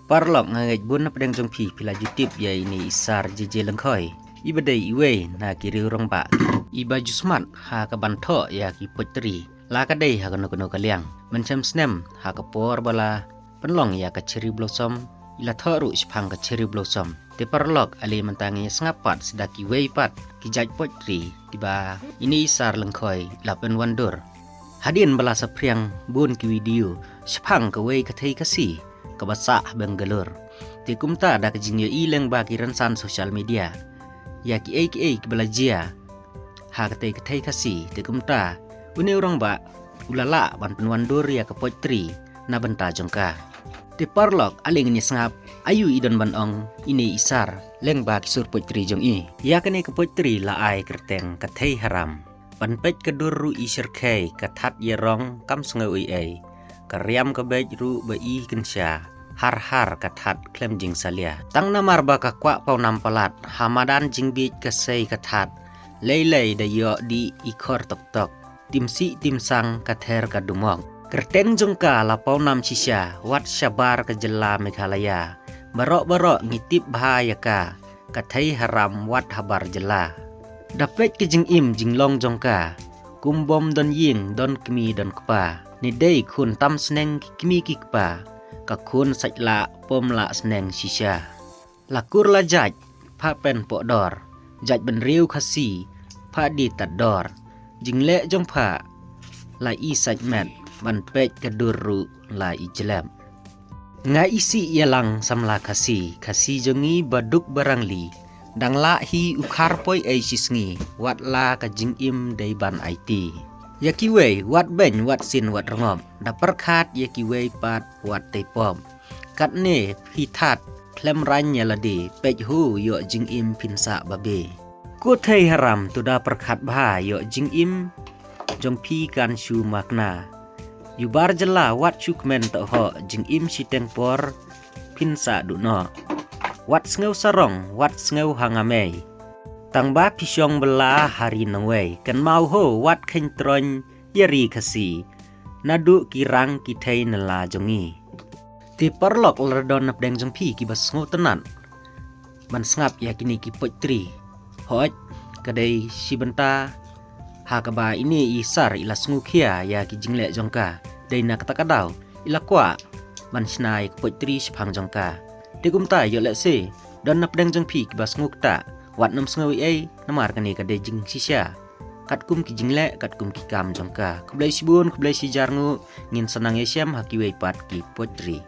Parlok ngait bun na pedang jong pi pila jutip ya ini isar jeje lengkoi. Iba day iwe na kiri rong ba. Iba jusmat ha ka banto ya ki potri. La ka day ha kono kaliang. Mencam snem ha ka por bala penlong ya ka cherry blossom. Ila thoru spang ka cherry blossom. Te parlok ali mentangi sengapat sedaki we pat ki jaj potri. Tiba ini isar lengkoi lapen wandur. Hadin bala sapriang bun ki video spang ka we ka thei kasi. Kabasa Bangalore. Ti kumta da kajingyo ileng bagi rensan sosial media. Ya ki ai belajia. Ha katei kasi ti kumta. Uni orang ba ulala ban penwandur ya ke potri na benta jongka. Ti parlok aling ni sengap ayu idon ban ong ini isar leng ba kisur potri jong i. Ya kene ke potri la ai kerteng katei haram. Ban pet kedur ru isir kei katat yerong kam sengau ai. Karyam kebej ru ba i kensya har katat klem jing salia tang namar ba ka kwa pau nam palat hamadan jing bit kasei katat lei da yo di ikor tok timsi timsang kather kadumok kerteng jongka la pau nam sisya wat syabar ke jela Meghalaya barok ngitip bahaya ka kathai haram wat habar jela dapet ke jing im jinglong jongka kumbom don ying don kmi don kpa ni day kun tam sneng kimi kikpa ka kun sajla pom la sneng sisya lakur la jaj pa pen po dor jaj ben riu khasi pa di tador jingle jong pa la i sajmet ban pej kaduru la i jelem nga isi yalang samla khasi jongi baduk barangli dang la hi ukhar poi ai sisngi wat la ka jing im dei ban IT Yakiwe wat ben wat sin wat rongom da perkhat yakiwe pat wat tepom kat ne pithat klem ranya lade pej hu yo jing im pinsa babe ku thei haram tu da perkhat bha yo jing im jong pi kan shu makna yubar jela wat chukmen to ho jing im siteng por pinsa du no wat sneu sarong wat sneu hangame tang ba pisyong bela hari nangway kan mau ho wat khen tron yari kasi nadu kirang kitay nala jongi ti parlok lardon napdeng jong pi ki bas ngo tenan man sngap ya kini ki potri hoj kadai si benta ha ka ba ini isar ila sngu khia ya ki jingle jongka dai na kata kadaw ila kwa man snai potri sphang jongka ti kumta yo le se don napdeng jong pi ki bas ngo ta wat nam sengawi ai namar kani ka dejing sisya kat kum ki jingle kat kum ki kam jongka kublai sibun kublai si jarngu ngin senang yesiam hakiwei pat ki potri